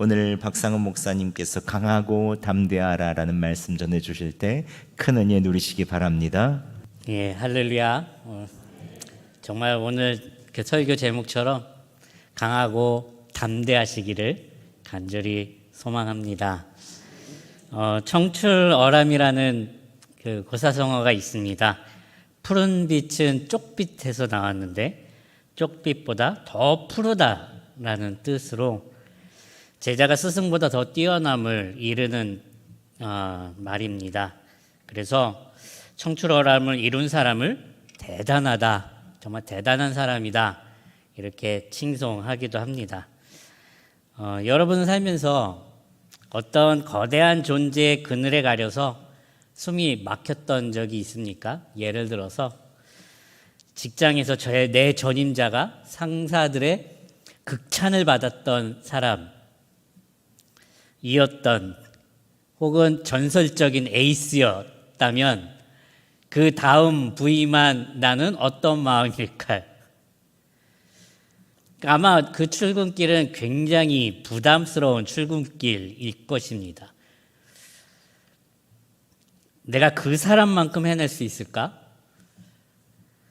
오늘 박상은 목사님께서 강하고 담대하라라는 말씀 전해 주실 때 큰 은혜 누리시기 바랍니다. 예, 할렐루야. 정말 오늘 설교 제목처럼 강하고 담대하시기를 간절히 소망합니다. 청출어람이라는 그 고사성어가 있습니다. 푸른 빛은 쪽빛에서 나왔는데 쪽빛보다 더 푸르다라는 뜻으로 제자가 스승보다 더 뛰어남을 이르는 말입니다. 그래서 청출어람을 이룬 사람을 대단하다, 정말 대단한 사람이다 이렇게 칭송하기도 합니다. 여러분은 살면서 어떤 거대한 존재의 그늘에 가려서 숨이 막혔던 적이 있습니까? 예를 들어서 직장에서 내 전임자가 상사들의 극찬을 받았던 사람이었던 혹은 전설적인 에이스였다면 그 다음 부위만 나는 어떤 마음일까요? 아마 그 출근길은 굉장히 부담스러운 출근길일 것입니다. 내가 그 사람만큼 해낼 수 있을까?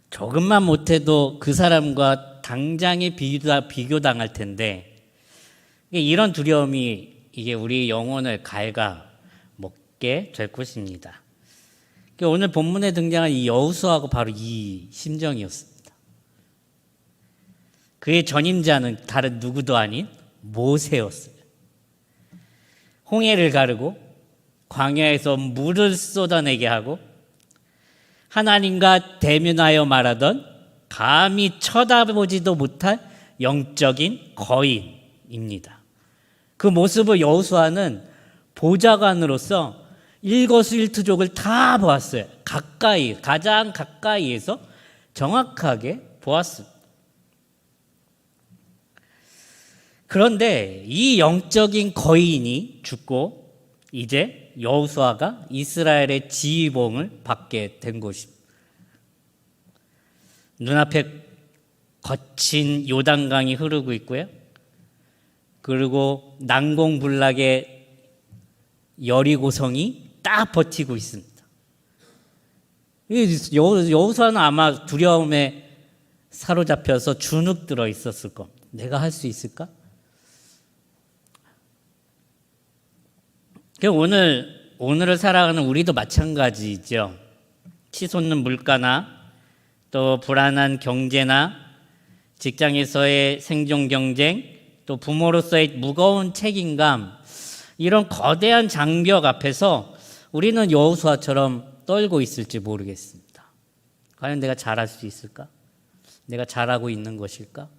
조금만 못해도 그 사람과 당장에 비교당할 텐데 이런 두려움이 이게 우리 영혼을 갉아먹게 될 것입니다. 오늘 본문에 등장한 이 여호수아하고 바로 이 심정이었습니다. 그의 전임자는 다른 누구도 아닌 모세였어요. 홍해를 가르고 광야에서 물을 쏟아내게 하고 하나님과 대면하여 말하던 감히 쳐다보지도 못할 영적인 거인입니다. 그 모습을 여호수아는 보좌관으로서 일거수일투족을 다 보았어요. 가장 가까이에서 정확하게 보았습니다. 그런데 이 영적인 거인이 죽고 이제 여호수아가 이스라엘의 지휘봉을 받게 된 것입니다. 눈앞에 거친 요단강이 흐르고 있고요. 그리고 난공불락의 여리고성이 딱 버티고 있습니다. 여호수아는 아마 두려움에 사로잡혀서 주눅 들어 있었을 겁니다. 내가 할 수 있을까? 오늘을 살아가는 우리도 마찬가지죠. 치솟는 물가나 또 불안한 경제나 직장에서의 생존 경쟁, 또 부모로서의 무거운 책임감, 이런 거대한 장벽 앞에서 우리는 여호수아처럼 떨고 있을지 모르겠습니다. 과연 내가 잘할 수 있을까? 내가 잘하고 있는 것일까?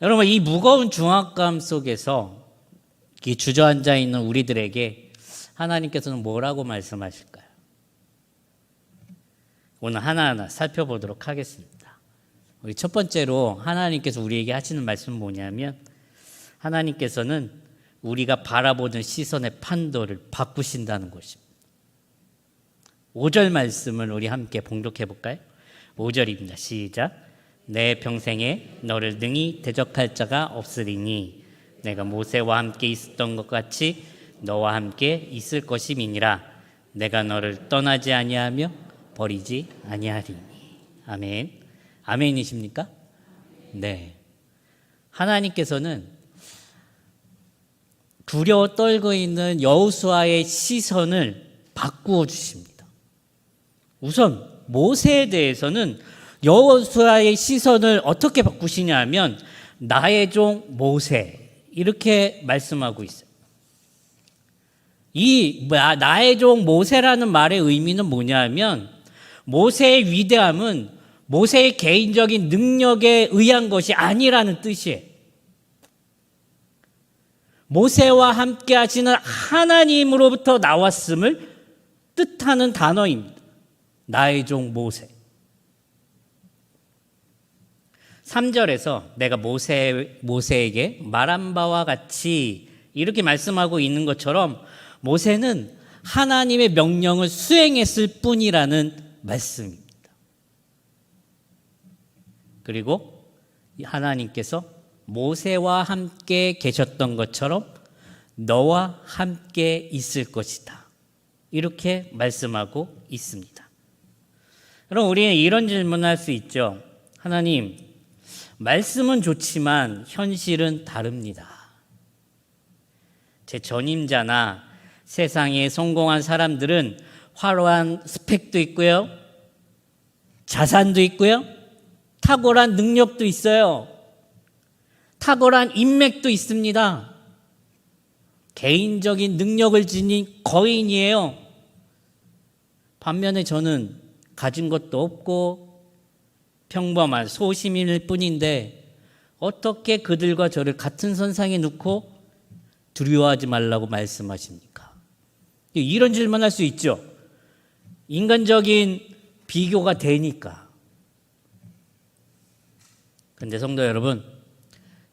여러분, 이 무거운 중압감 속에서 이 주저앉아 있는 우리들에게 하나님께서는 뭐라고 말씀하실까요? 오늘 하나하나 살펴보도록 하겠습니다. 우리 첫 번째로 하나님께서 우리에게 하시는 말씀은 뭐냐면 하나님께서는 우리가 바라보는 시선의 판도를 바꾸신다는 것입니다. 5절 말씀을 우리 함께 봉독해 볼까요? 5절입니다. 시작. 내 평생에 너를 능히 대적할 자가 없으리니 내가 모세와 함께 있었던 것 같이 너와 함께 있을 것임이니라. 내가 너를 떠나지 아니하며 버리지 아니하리니. 아멘. 아멘이십니까? 네. 하나님께서는 두려워 떨고 있는 여호수아의 시선을 바꾸어 주십니다. 우선 모세에 대해서는 여호수아의 시선을 어떻게 바꾸시냐 하면 나의 종 모세 이렇게 말씀하고 있어요. 이 나의 종 모세라는 말의 의미는 뭐냐 하면 모세의 위대함은 모세의 개인적인 능력에 의한 것이 아니라는 뜻이에요. 모세와 함께 하시는 하나님으로부터 나왔음을 뜻하는 단어입니다. 나의 종 모세. 3절에서 내가 모세에게 말한 바와 같이 이렇게 말씀하고 있는 것처럼 모세는 하나님의 명령을 수행했을 뿐이라는 말씀입니다. 그리고 하나님께서 모세와 함께 계셨던 것처럼 너와 함께 있을 것이다. 이렇게 말씀하고 있습니다. 그럼 우리는 이런 질문을 할 수 있죠. 하나님, 말씀은 좋지만 현실은 다릅니다. 제 전임자나 세상에 성공한 사람들은 화려한 스펙도 있고요, 자산도 있고요, 탁월한 능력도 있어요. 탁월한 인맥도 있습니다. 개인적인 능력을 지닌 거인이에요. 반면에 저는 가진 것도 없고 평범한 소시민일 뿐인데 어떻게 그들과 저를 같은 선상에 놓고 두려워하지 말라고 말씀하십니까? 이런 질문할 수 있죠. 인간적인 비교가 되니까. 근데 성도 여러분,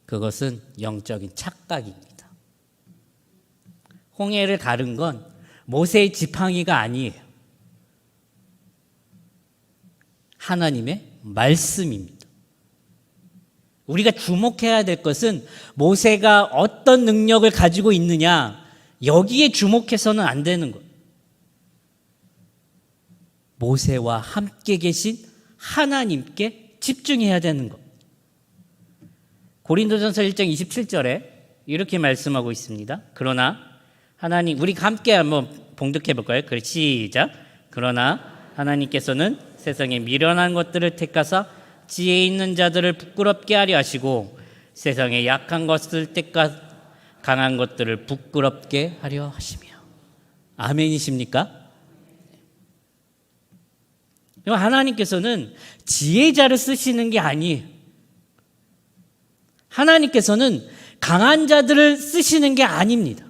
그것은 영적인 착각입니다. 홍해를 가른 건 모세의 지팡이가 아니에요. 하나님의 말씀입니다. 우리가 주목해야 될 것은 모세가 어떤 능력을 가지고 있느냐, 여기에 주목해서는 안 되는 거예요. 모세와 함께 계신 하나님께 집중해야 되는 것. 고린도전서 1장 27절에 이렇게 말씀하고 있습니다. 그러나 하나님, 우리 함께 한번 봉독해 볼까요? 그래, 시작. 그러나 하나님께서는 세상에 미련한 것들을 택하사 지혜 있는 자들을 부끄럽게 하려 하시고 세상에 약한 것을 택하 강한 것들을 부끄럽게 하려 하시며. 아멘이십니까? 하나님께서는 지혜자를 쓰시는 게 아니에요. 하나님께서는 강한 자들을 쓰시는 게 아닙니다.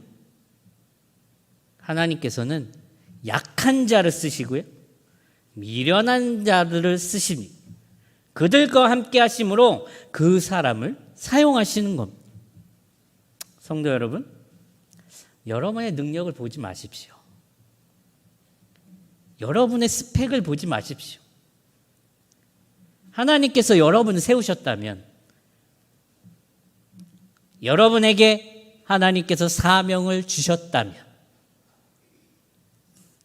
하나님께서는 약한 자를 쓰시고요, 미련한 자들을 쓰십니다. 그들과 함께 하심으로 그 사람을 사용하시는 겁니다. 성도 여러분, 여러분의 능력을 보지 마십시오. 여러분의 스펙을 보지 마십시오. 하나님께서 여러분을 세우셨다면, 여러분에게 하나님께서 사명을 주셨다면,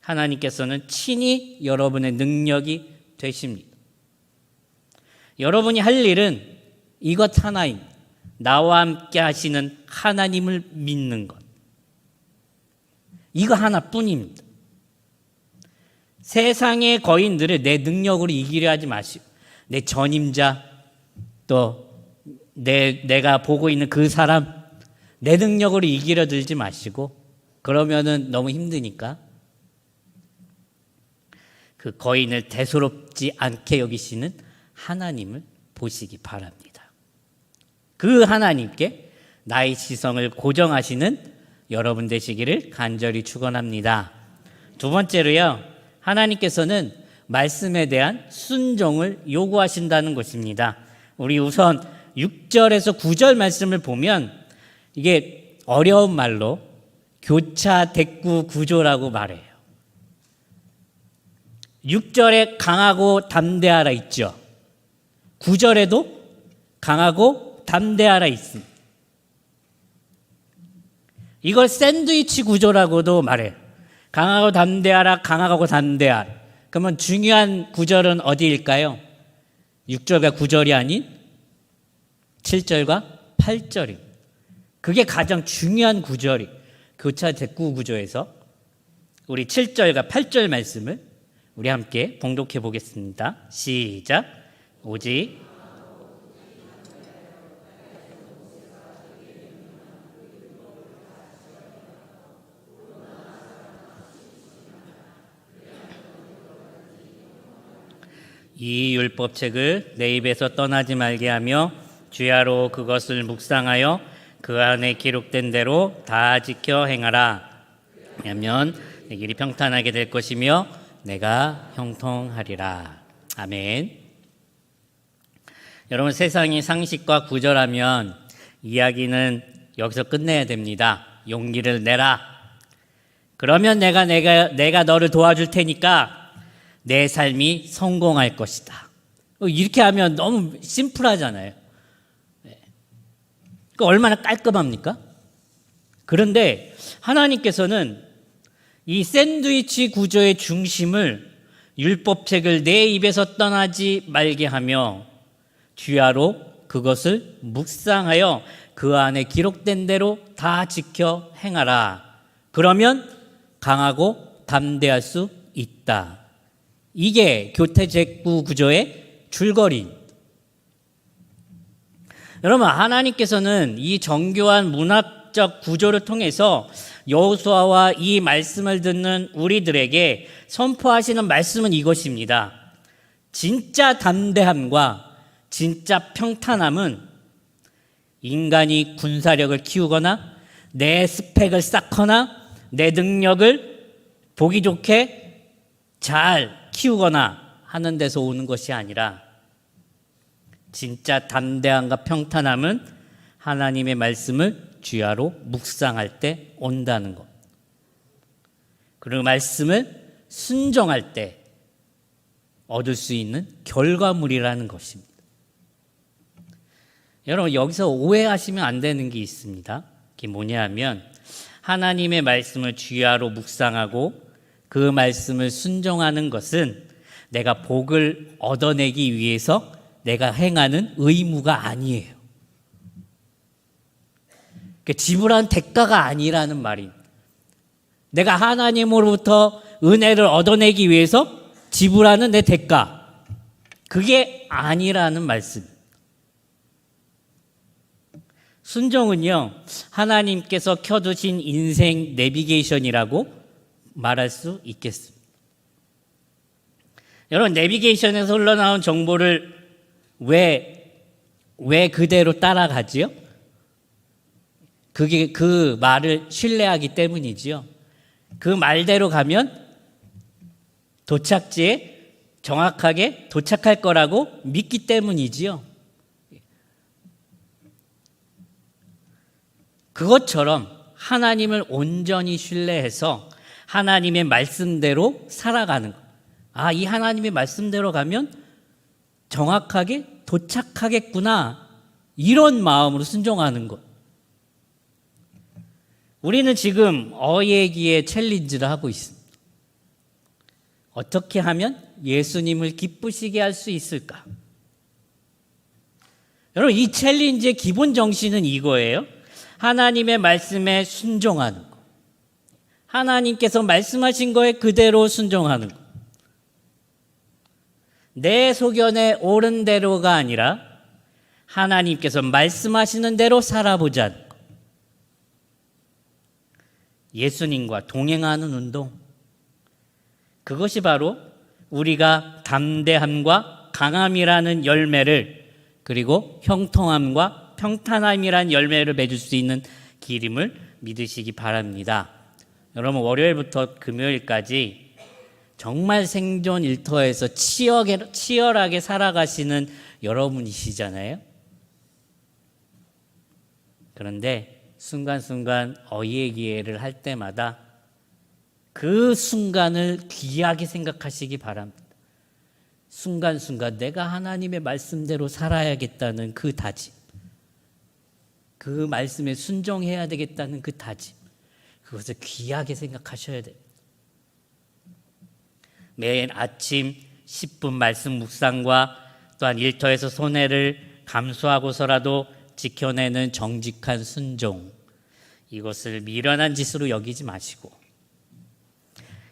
하나님께서는 친히 여러분의 능력이 되십니다. 여러분이 할 일은 이것 하나입니다. 나와 함께 하시는 하나님을 믿는 것. 이거 하나뿐입니다. 세상의 거인들을 내 능력으로 이기려 하지 마시고, 내 전임자, 또 내가 보고 있는 그 사람, 내 능력으로 이기려 들지 마시고, 그러면은 너무 힘드니까 그 거인을 대수롭지 않게 여기시는 하나님을 보시기 바랍니다. 그 하나님께 나의 시선을 고정하시는 여러분 되시기를 간절히 축원합니다. 두 번째로요, 하나님께서는 말씀에 대한 순종을 요구하신다는 것입니다. 우리 우선 6절에서 9절 말씀을 보면 이게 어려운 말로 교차 대구 구조라고 말해요. 6절에 강하고 담대하라 있죠. 9절에도 강하고 담대하라 있습니다. 이걸 샌드위치 구조라고도 말해요. 강하고 담대하라, 강하고 담대하라. 그러면 중요한 구절은 어디일까요? 6절과 9절이 아닌 7절과 8절입니다. 그게 가장 중요한 구절이 교차 대구 구조에서 우리 7절과 8절 말씀을 우리 함께 봉독해 보겠습니다. 시작. 오직 이 율법책을 내 입에서 떠나지 말게 하며 주야로 그것을 묵상하여 그 안에 기록된 대로 다 지켜 행하라. 하면 내 길이 평탄하게 될 것이며 내가 형통하리라. 아멘. 여러분, 세상이 상식과 구절하면 이야기는 여기서 끝내야 됩니다. 용기를 내라. 그러면 내가 너를 도와줄 테니까 내 삶이 성공할 것이다. 이렇게 하면 너무 심플하잖아요. 그러니까 얼마나 깔끔합니까? 그런데 하나님께서는 이 샌드위치 구조의 중심을 율법책을 내 입에서 떠나지 말게 하며 주야로 그것을 묵상하여 그 안에 기록된 대로 다 지켜 행하라. 그러면 강하고 담대할 수 있다. 이게 교태제구 구조의 줄거리. 여러분, 하나님께서는 이 정교한 문학적 구조를 통해서 여호수아와 이 말씀을 듣는 우리들에게 선포하시는 말씀은 이것입니다. 진짜 담대함과 진짜 평탄함은 인간이 군사력을 키우거나 내 스펙을 쌓거나 내 능력을 보기 좋게 잘 키우거나 하는 데서 오는 것이 아니라 진짜 담대함과 평탄함은 하나님의 말씀을 주야로 묵상할 때 온다는 것. 그 말씀을 순종할 때 얻을 수 있는 결과물이라는 것입니다. 여러분, 여기서 오해하시면 안 되는 게 있습니다. 그게 뭐냐면 하나님의 말씀을 주야로 묵상하고 그 말씀을 순종하는 것은 내가 복을 얻어내기 위해서 내가 행하는 의무가 아니에요. 지불한 대가가 아니라는 말입니다. 내가 하나님으로부터 은혜를 얻어내기 위해서 지불하는 내 대가, 그게 아니라는 말씀입니다. 순종은요, 하나님께서 켜두신 인생 내비게이션이라고 말할 수 있겠습니다. 여러분, 내비게이션에서 흘러나온 정보를 왜 그대로 따라가지요? 그게 그 말을 신뢰하기 때문이지요. 그 말대로 가면 도착지에 정확하게 도착할 거라고 믿기 때문이지요. 그것처럼 하나님을 온전히 신뢰해서 하나님의 말씀대로 살아가는 것. 아, 이 하나님의 말씀대로 가면 정확하게 도착하겠구나. 이런 마음으로 순종하는 것. 우리는 지금 어예기의 챌린지를 하고 있습니다. 어떻게 하면 예수님을 기쁘시게 할 수 있을까? 여러분, 이 챌린지의 기본 정신은 이거예요. 하나님의 말씀에 순종하는 것. 하나님께서 말씀하신 거에 그대로 순종하는 것. 내 소견에 옳은 대로가 아니라 하나님께서 말씀하시는 대로 살아보자는 것. 예수님과 동행하는 운동. 그것이 바로 우리가 담대함과 강함이라는 열매를, 그리고 형통함과 평탄함이라는 열매를 맺을 수 있는 길임을 믿으시기 바랍니다. 여러분, 월요일부터 금요일까지 정말 생존 일터에서 치열하게 살아가시는 여러분이시잖아요. 그런데 순간순간 어예기회를 할 때마다 그 순간을 귀하게 생각하시기 바랍니다. 순간순간 내가 하나님의 말씀대로 살아야겠다는 그 다짐, 그 말씀에 순종해야 되겠다는 그 다짐, 그것을 귀하게 생각하셔야 돼요. 매일 아침 10분 말씀 묵상과 또한 일터에서 손해를 감수하고서라도 지켜내는 정직한 순종, 이것을 미련한 짓으로 여기지 마시고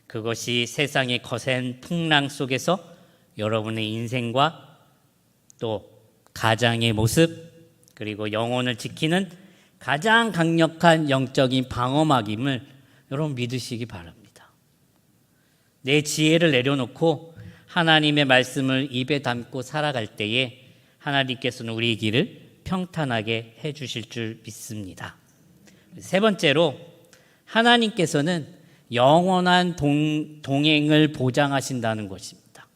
그것이 세상의 거센 풍랑 속에서 여러분의 인생과 또 가장의 모습, 그리고 영혼을 지키는 가장 강력한 영적인 방어막임을 여러분 믿으시기 바랍니다. 내 지혜를 내려놓고 하나님의 말씀을 입에 담고 살아갈 때에 하나님께서는 우리의 길을 평탄하게 해주실 줄 믿습니다. 세 번째로, 하나님께서는 영원한 동행을 보장하신다는 것입니다.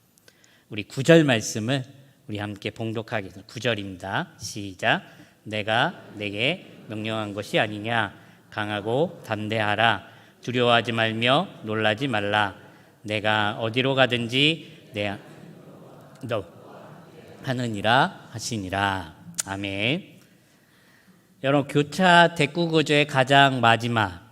우리 9절 말씀을 우리 함께 봉독하겠습니다. 9절입니다. 시작. 내가 내게 명령한 것이 아니냐. 강하고 담대하라. 두려워하지 말며 놀라지 말라. 내가 어디로 가든지 너 하느니라 하시니라. 아멘. 여러분, 교차 대구구조의 가장 마지막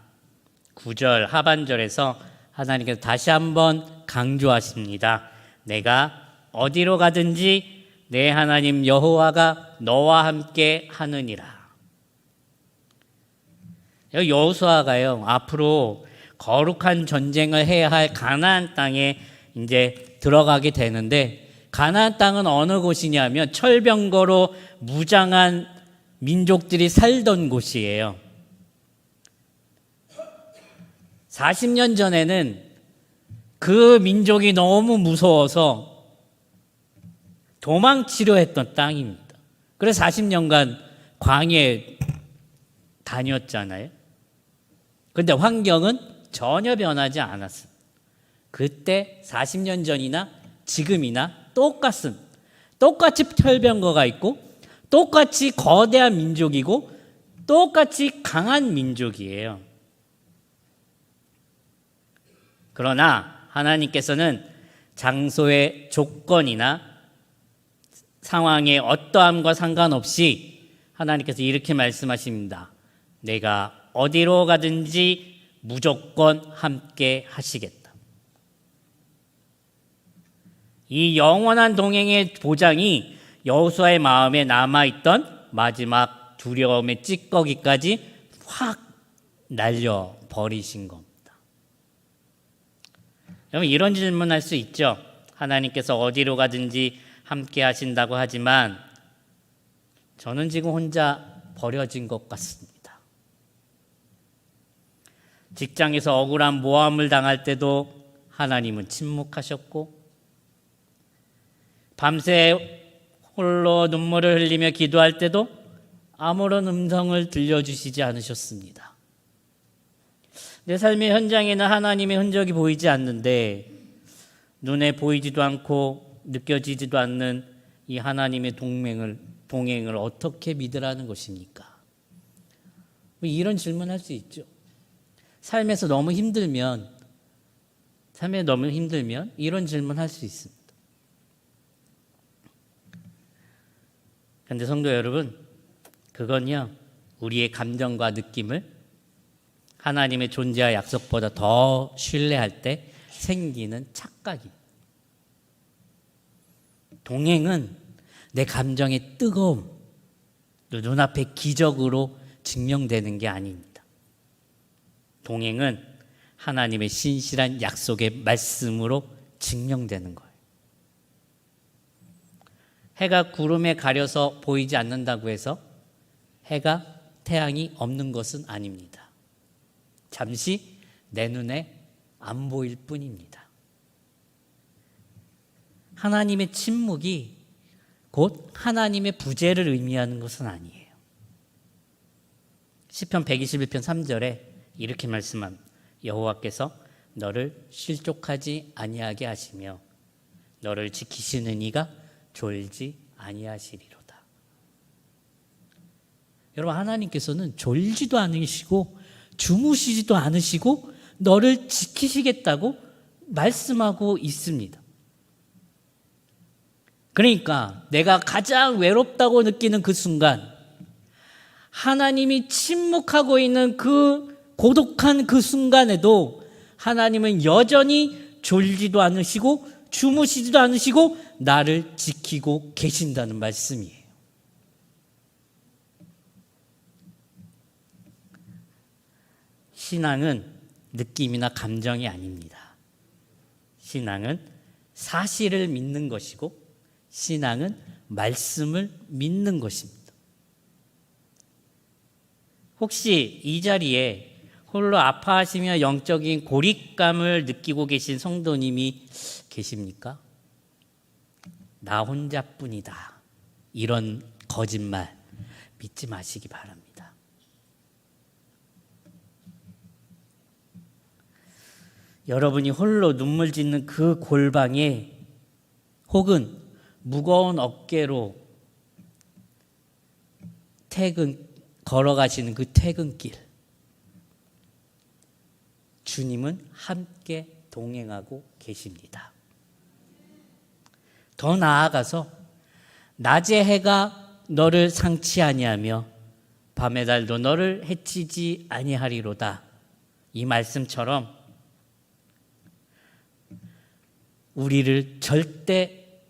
9절 하반절에서 하나님께서 다시 한번 강조하십니다. 내가 어디로 가든지 내 하나님 여호와가 너와 함께 하느니라. 여호수아가요, 앞으로 거룩한 전쟁을 해야 할 가나안 땅에 이제 들어가게 되는데, 가나안 땅은 어느 곳이냐면 철병거로 무장한 민족들이 살던 곳이에요. 40년 전에는 그 민족이 너무 무서워서 도망치려 했던 땅입니다. 그래서 40년간 광야에 다녔잖아요. 그런데 환경은 전혀 변하지 않았어요. 그때 40년 전이나 지금이나 똑같이 철병거가 있고 똑같이 거대한 민족이고 똑같이 강한 민족이에요. 그러나 하나님께서는 장소의 조건이나 상황의 어떠함과 상관없이 하나님께서 이렇게 말씀하십니다. 내가 어디로 가든지 무조건 함께 하시겠다. 이 영원한 동행의 보장이 여호수아의 마음에 남아있던 마지막 두려움의 찌꺼기까지 확 날려버리신 겁니다. 여러분, 이런 질문할 수 있죠. 하나님께서 어디로 가든지 함께 하신다고 하지만 저는 지금 혼자 버려진 것 같습니다. 직장에서 억울한 모함을 당할 때도 하나님은 침묵하셨고, 밤새 홀로 눈물을 흘리며 기도할 때도 아무런 음성을 들려주시지 않으셨습니다. 내 삶의 현장에는 하나님의 흔적이 보이지 않는데, 눈에 보이지도 않고 느껴지지도 않는 이 하나님의 동행을 어떻게 믿으라는 것입니까? 이런 질문할 수 있죠. 삶에서 너무 힘들면 이런 질문할 수 있습니다. 그런데 성도 여러분, 그건요, 우리의 감정과 느낌을 하나님의 존재와 약속보다 더 신뢰할 때 생기는 착각입니다. 동행은 내 감정의 뜨거움, 또 눈앞의 기적으로 증명되는 게 아닙니다. 동행은 하나님의 신실한 약속의 말씀으로 증명되는 거예요. 해가 구름에 가려서 보이지 않는다고 해서 해가 태양이 없는 것은 아닙니다. 잠시 내 눈에 안 보일 뿐입니다. 하나님의 침묵이 곧 하나님의 부재를 의미하는 것은 아니에요. 시편 121편 3절에 이렇게 말씀합니다. 여호와께서 너를 실족하지 아니하게 하시며 너를 지키시는 이가 졸지 아니하시리로다. 여러분, 하나님께서는 졸지도 않으시고 주무시지도 않으시고 너를 지키시겠다고 말씀하고 있습니다. 그러니까 내가 가장 외롭다고 느끼는 그 순간, 하나님이 침묵하고 있는 그 고독한 그 순간에도 하나님은 여전히 졸지도 않으시고 주무시지도 않으시고 나를 지키고 계신다는 말씀이에요. 신앙은 느낌이나 감정이 아닙니다. 신앙은 사실을 믿는 것이고 신앙은 말씀을 믿는 것입니다. 혹시 이 자리에 홀로 아파하시며 영적인 고립감을 느끼고 계신 성도님이 계십니까? 나 혼자뿐이다. 이런 거짓말 믿지 마시기 바랍니다. 여러분이 홀로 눈물 짓는 그 골방에 혹은 무거운 어깨로 걸어가시는 그 퇴근길, 주님은 함께 동행하고 계십니다. 더 나아가서 낮의 해가 너를 상치 아니하며 밤의 달도 너를 해치지 아니하리로다. 이 말씀처럼 우리를 절대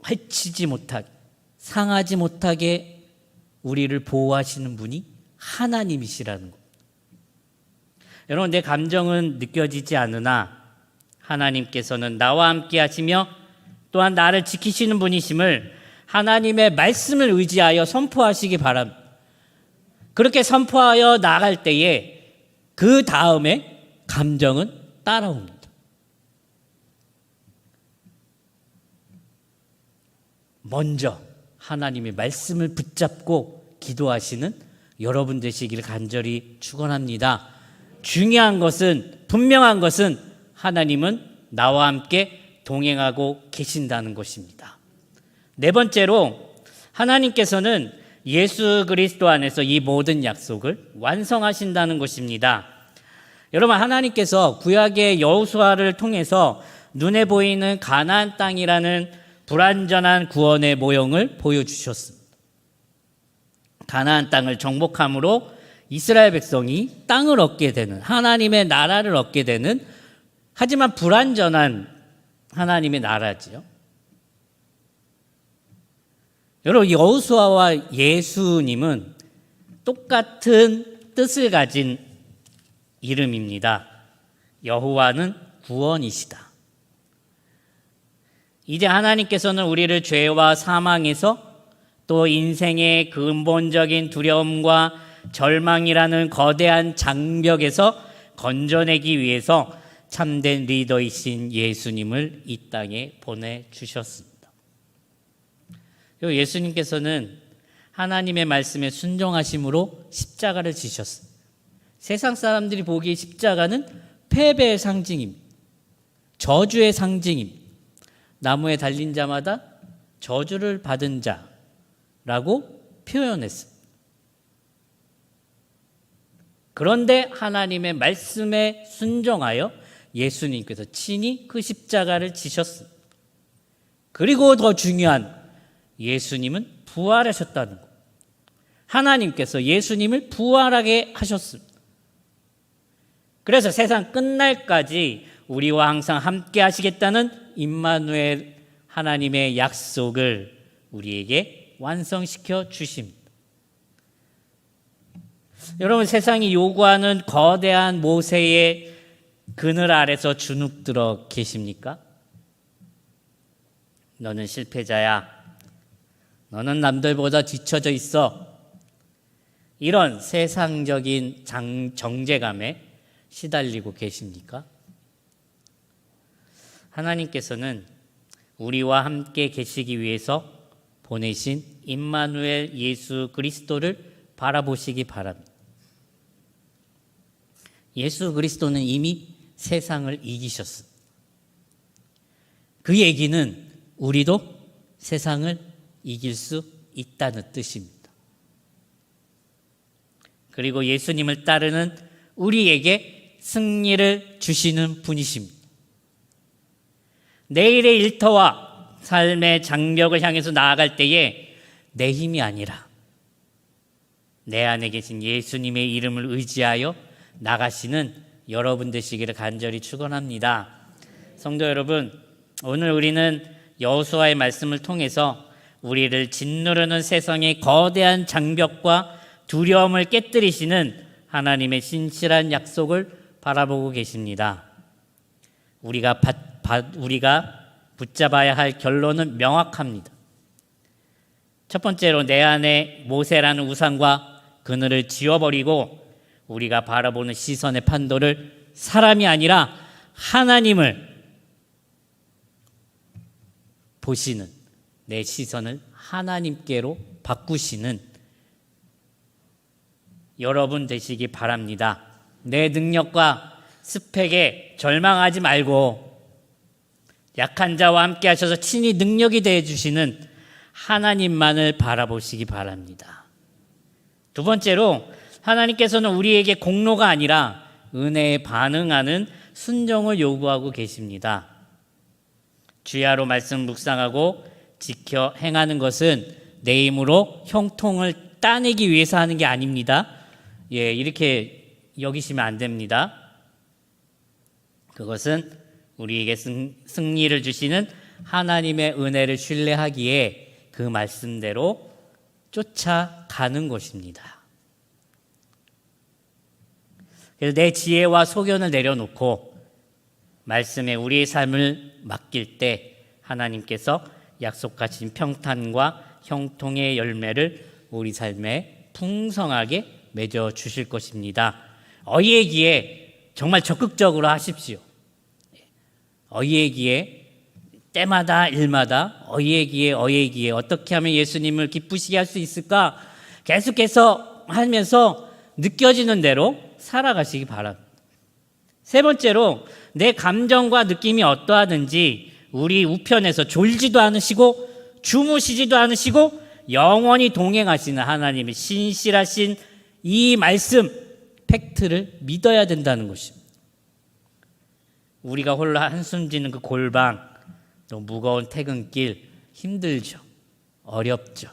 해치지 못하게, 상하지 못하게 우리를 보호하시는 분이 하나님이시라는 것. 여러분, 내 감정은 느껴지지 않으나 하나님께서는 나와 함께 하시며 또한 나를 지키시는 분이심을 하나님의 말씀을 의지하여 선포하시기 바랍니다. 그렇게 선포하여 나갈 때에 그 다음에 감정은 따라옵니다. 먼저 하나님의 말씀을 붙잡고 기도하시는 여러분 되시기를 간절히 축원합니다. 중요한 것은, 분명한 것은 하나님은 나와 함께 동행하고 계신다는 것입니다. 네 번째로, 하나님께서는 예수 그리스도 안에서 이 모든 약속을 완성하신다는 것입니다. 여러분, 하나님께서 구약의 여호수아를 통해서 눈에 보이는 가나안 땅이라는 불완전한 구원의 모형을 보여주셨습니다. 가나안 땅을 정복함으로 이스라엘 백성이 땅을 얻게 되는, 하나님의 나라를 얻게 되는, 하지만 불완전한 하나님의 나라지요. 여러분, 여호수아와 예수님은 똑같은 뜻을 가진 이름입니다. 여호와는 구원이시다. 이제 하나님께서는 우리를 죄와 사망에서 또 인생의 근본적인 두려움과 절망이라는 거대한 장벽에서 건져내기 위해서 참된 리더이신 예수님을 이 땅에 보내주셨습니다. 예수님께서는 하나님의 말씀에 순종하심으로 십자가를 지셨습니다. 세상 사람들이 보기에 십자가는 패배의 상징입니다. 저주의 상징입니다. 나무에 달린 자마다 저주를 받은 자라고 표현했습니다. 그런데 하나님의 말씀에 순종하여 예수님께서 친히 그 십자가를 지셨습니다. 그리고 더 중요한, 예수님은 부활하셨다는 것. 하나님께서 예수님을 부활하게 하셨습니다. 그래서 세상 끝날까지 우리와 항상 함께 하시겠다는 임마누엘 하나님의 약속을 우리에게 완성시켜 주십니다. 여러분, 세상이 요구하는 거대한 모세의 그늘 아래서 주눅들어 계십니까? 너는 실패자야. 너는 남들보다 뒤처져 있어. 이런 세상적인 정죄감에 시달리고 계십니까? 하나님께서는 우리와 함께 계시기 위해서 보내신 임마누엘 예수 그리스도를 바라보시기 바랍니다. 예수 그리스도는 이미 세상을 이기셨습니다. 그 얘기는 우리도 세상을 이길 수 있다는 뜻입니다. 그리고 예수님을 따르는 우리에게 승리를 주시는 분이십니다. 내일의 일터와 삶의 장벽을 향해서 나아갈 때에 내 힘이 아니라 내 안에 계신 예수님의 이름을 의지하여 나가시는 여러분 되시기를 간절히 축원합니다. 성도 여러분, 오늘 우리는 여호수아의 말씀을 통해서 우리를 짓누르는 세상의 거대한 장벽과 두려움을 깨뜨리시는 하나님의 신실한 약속을 바라보고 계십니다. 우리가 붙잡아야 할 결론은 명확합니다. 첫 번째로, 내 안에 모세라는 우상과 그늘을 지워버리고 우리가 바라보는 시선의 판도를 사람이 아니라 하나님을 보시는, 내 시선을 하나님께로 바꾸시는 여러분 되시기 바랍니다. 내 능력과 스펙에 절망하지 말고 약한 자와 함께 하셔서 친히 능력이 되어주시는 하나님만을 바라보시기 바랍니다. 두 번째로, 하나님께서는 우리에게 공로가 아니라 은혜에 반응하는 순종을 요구하고 계십니다. 주야로 말씀 묵상하고 지켜 행하는 것은 내 힘으로 형통을 따내기 위해서 하는 게 아닙니다. 예, 이렇게 여기시면 안 됩니다. 그것은 우리에게 승리를 주시는 하나님의 은혜를 신뢰하기에 그 말씀대로 쫓아가는 것입니다. 그래서 내 지혜와 소견을 내려놓고 말씀에 우리의 삶을 맡길 때 하나님께서 약속하신 평탄과 형통의 열매를 우리 삶에 풍성하게 맺어 주실 것입니다. 어이얘기에 정말 적극적으로 하십시오. 어이얘기에 때마다 일마다 어이얘기에 어떻게 하면 예수님을 기쁘시게 할 수 있을까 계속해서 하면서 느껴지는 대로 살아가시기 바랍니다. 세 번째로 내 감정과 느낌이 어떠하든지 우리 우편에서 졸지도 않으시고 주무시지도 않으시고 영원히 동행하시는 하나님의 신실하신 이 말씀 팩트를 믿어야 된다는 것입니다. 우리가 홀로 한숨 지는 그 골방, 또 무거운 퇴근길 힘들죠. 어렵죠.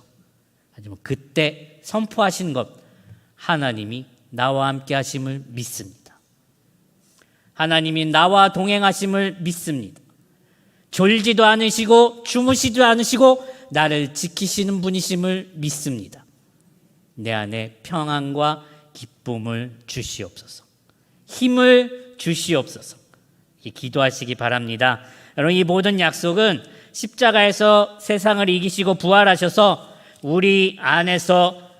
하지만 그때 선포하신 것, 하나님이 나와 함께 하심을 믿습니다. 하나님이 나와 동행하심을 믿습니다. 졸지도 않으시고 주무시지도 않으시고 나를 지키시는 분이심을 믿습니다. 내 안에 평안과 기쁨을 주시옵소서. 힘을 주시옵소서. 기도하시기 바랍니다. 여러분, 이 모든 약속은 십자가에서 세상을 이기시고 부활하셔서 우리 안에서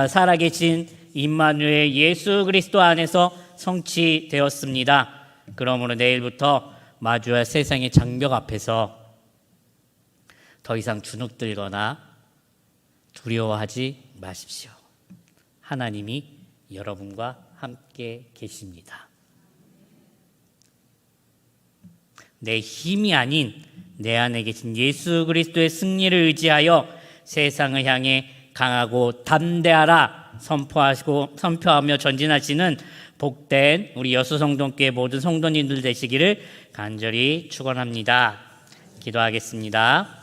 살아계신 임마누엘 예수 그리스도 안에서 성취되었습니다. 그러므로 내일부터 마주할 세상의 장벽 앞에서 더 이상 주눅들거나 두려워하지 마십시오. 하나님이 여러분과 함께 계십니다. 내 힘이 아닌 내 안에 계신 예수 그리스도의 승리를 의지하여 세상을 향해 강하고 담대하라 선포하며 전진하시는 복된 우리 여수성동교회 모든 성도님들 되시기를 간절히 축원합니다. 기도하겠습니다.